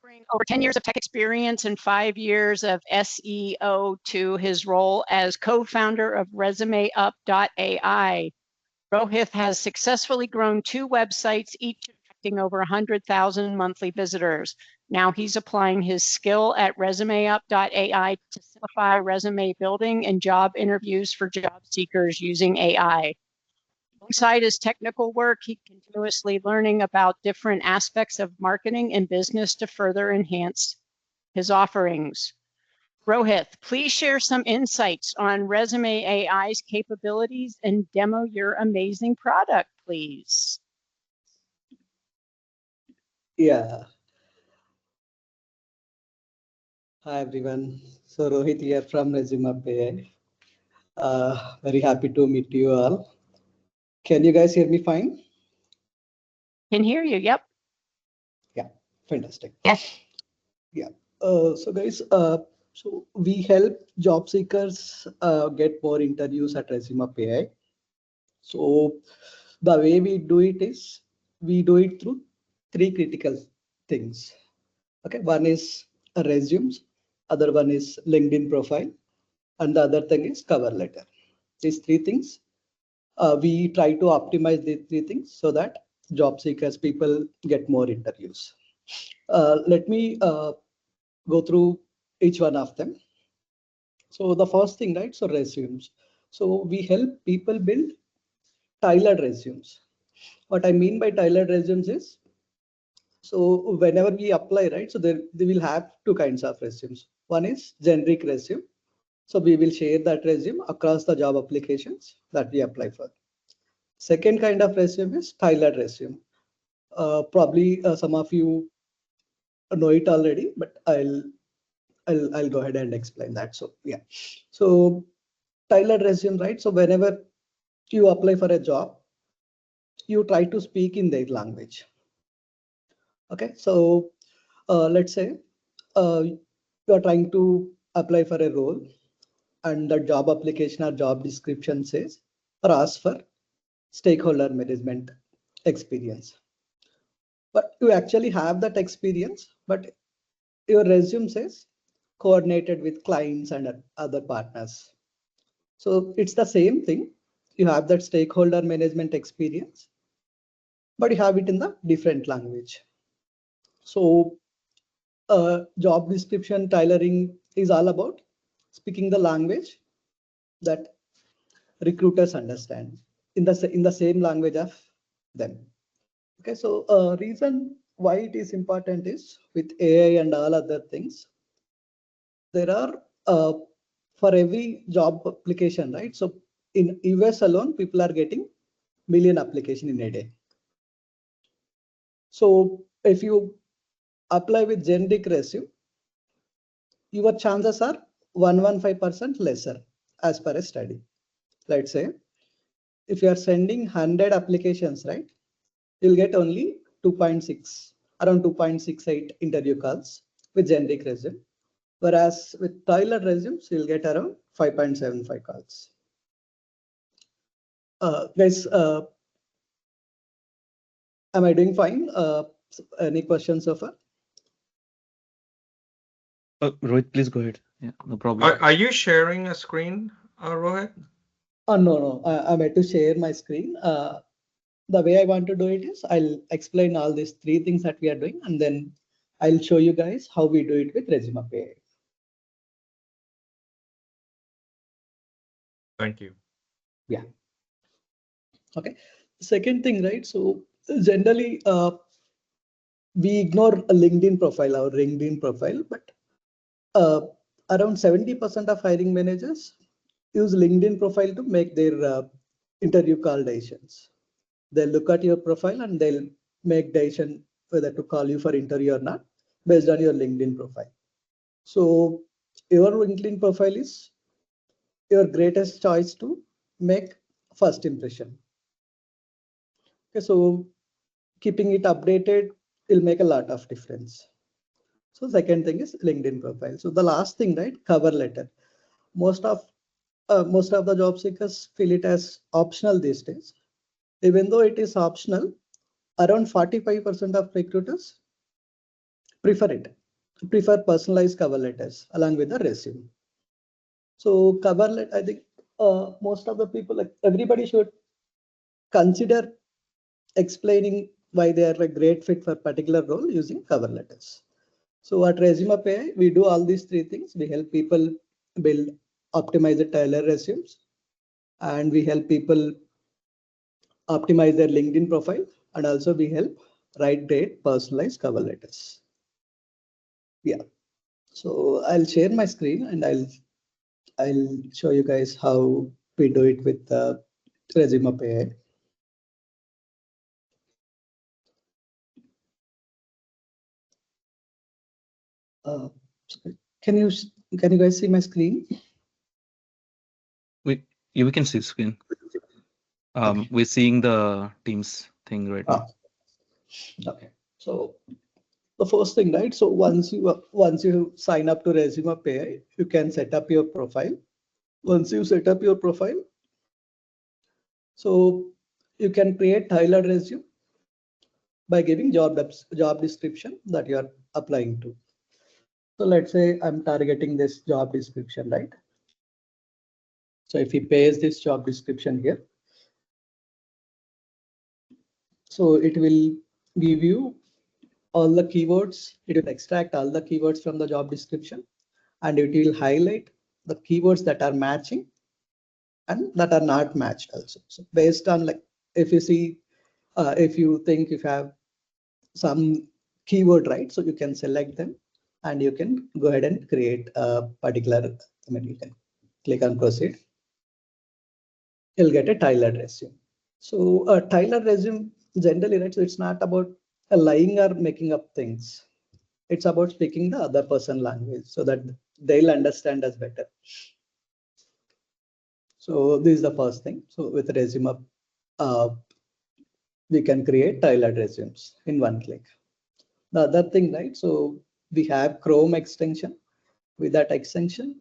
Bring over 10 years of tech experience and 5 years of SEO to his role as co-founder of ResumeUp.AI. Rohith has successfully grown 2 websites, each attracting over 100,000 monthly visitors. Now he's applying his skill at ResumeUp.AI to simplify resume building and job interviews for job seekers using AI. Alongside his technical work, he's continuously learning about different aspects of marketing and business to further enhance his offerings. Rohith, please share some insights on Resume AI's capabilities and demo your amazing product, please. Yeah. Hi, everyone. So Rohith here from ResumeUp.AI. Very happy to meet you all. Can you guys hear me fine? Can hear you, yep. Yeah, fantastic. Yes. Yeah. So guys, so we help job seekers get more interviews at ResumeUp.AI. So the way we do it is we do it through 3 critical things. Okay, one is resumes, other one is LinkedIn profile, and the other thing is cover letter. These 3 things, we try to optimize these 3 things so that job seekers, people get more interviews. Let me go through each one of them. So the first thing, right? So resumes. So we help people build tailored resumes. What I mean by tailored resumes is, so whenever we apply, right? So they will have 2 kinds of resumes. One is generic resume. So we will share that resume across the job applications that we apply for. Second kind of resume is tailored resume. Probably some of you know it already, but I'll go ahead and explain that. So yeah, so tailored resume, right? So whenever you apply for a job, you try to speak in their language. Okay, so let's say you are trying to apply for a role, and the job application or job description says or asks for stakeholder management experience. But you actually have that experience, but your resume says coordinated with clients and other partners. So it's the same thing. You have that stakeholder management experience, but you have it in the different language. So job description tailoring is all about speaking the language that recruiters understand in the same language of them. Okay, so reason why it is important is with AI and all other things, there are for every job application, right? So in US alone, people are getting million application in a day. So if you apply with generic resume, your chances are 115% lesser as per a study. Let's say if you are sending 100 applications, right, you'll get only 2.6, around 2.68 interview calls with generic resume. Whereas with tailored resumes, you'll get around 5.75 calls. Guys, am I doing fine? Any questions so far? Rohith, please go ahead. Yeah, no problem. Are you sharing a screen, Rohith? No, I'm to share my screen. The way I want to do it is I'll explain all these 3 things that we are doing, and then I'll show you guys how we do it with ResumeUp.AI. Thank you. Yeah. Okay. Second thing, right? So generally, we ignore a LinkedIn profile, our LinkedIn profile, but around 70% of hiring managers use LinkedIn profile to make their interview call decisions. They'll look at your profile and they'll make decision whether to call you for interview or not based on your LinkedIn profile. So your LinkedIn profile is your greatest choice to make first impression. Okay, so keeping it updated will make a lot of difference. So second thing is LinkedIn profile. So the last thing, right, cover letter. Most of the job seekers feel it as optional these days. Even though it is optional, around 45% of recruiters prefer personalized cover letters along with the resume. So cover letter, I think most of the people, like everybody should consider explaining why they are a great fit for particular role using cover letters. So at ResumeUp.AI, we do all these three things. We help people build optimized tailored resumes, and we help people optimize their LinkedIn profile, and also we help write great personalized cover letters. Yeah. So I'll share my screen and I'll show you guys how we do it with ResumeUp.AI. Can you guys see my screen? We can see screen. We're seeing the Teams thing right now. Okay. So the first thing, right? So once you sign up to ResumeUp.AI, you can set up your profile. Once you set up your profile, so you can create tailored resume by giving job description that you are applying to. So let's say I'm targeting this job description, right? So if we paste this job description here, so it will give you all the keywords. It will extract all the keywords from the job description, and it will highlight the keywords that are matching and that are not matched also. So based on, like, if you see, if you think you have some keyword, right? So you can select them and you can go ahead and create a particular, I mean, you can click on proceed. You'll get a tailored resume. So a tailored resume generally, right? So it's not about lying or making up things. It's about speaking the other person language so that they'll understand us better. So this is the first thing. So with ResumeUp, we can create tailored resumes in one click. The other thing, right? So we have Chrome extension. With that extension,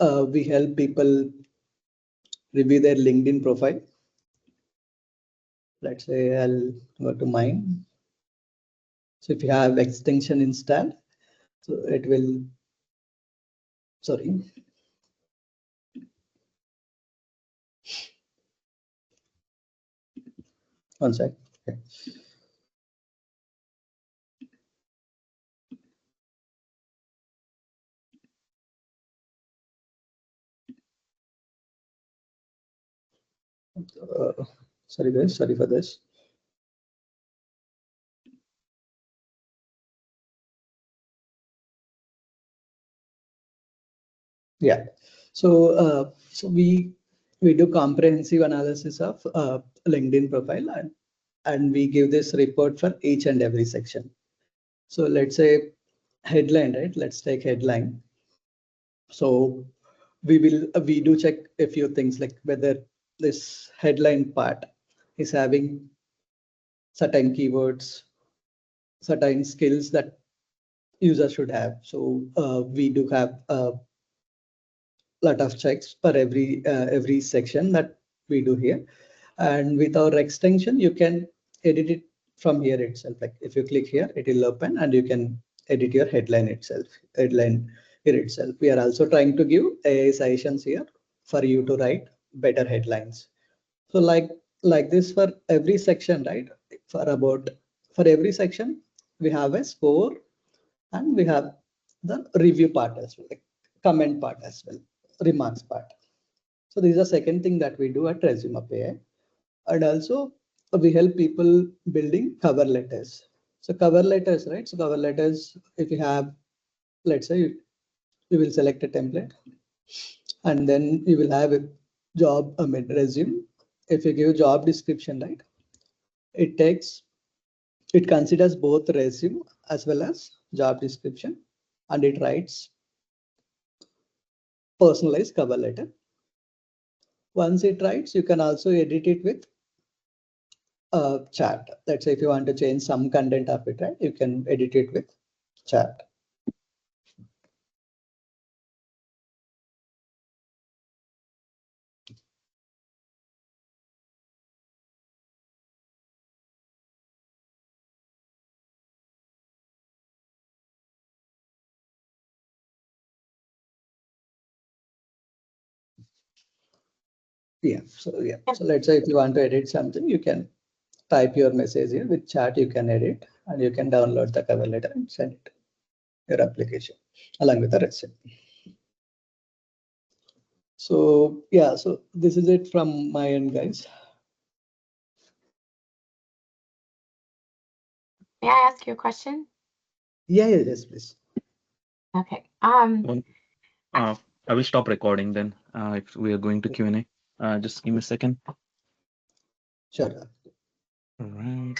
we help people review their LinkedIn profile. Let's say I'll go to mine. So if you have extension installed, so it will, sorry. One sec. Okay. Sorry guys, sorry for this. Yeah. So we do comprehensive analysis of LinkedIn profile, and we give this report for each and every section. So let's say headline, right? Let's take headline. So we do check a few things, like whether this headline part is having certain keywords, certain skills that users should have. So we do have a lot of checks for every section that we do here. And with our extension, you can edit it from here itself. Like if you click here, it will open and you can edit your headline here itself. We are also trying to give AI suggestions here for you to write better headlines. So like this for every section, right? For every section, we have a score and we have the review part as well, like comment part as well, remarks part. So this is the second thing that we do at ResumeUp.AI. And also we help people building cover letters. So cover letters, right? So cover letters, if you have, let's say you will select a template and then you will have a resume. If you give job description, right? It considers both resume as well as job description, and it writes personalized cover letter. Once it writes, you can also edit it with a chat. Let's say if you want to change some content of it, right? You can edit it with chat. Yeah. So let's say if you want to edit something, you can type your message here with chat. You can edit, and you can download the cover letter and send it to your application along with the resume. So yeah, so this is it from my end, guys. May I ask you a question? Yes, please. Okay. I will stop recording then. If we are going to Q&A, just give me a second. Sure. All right.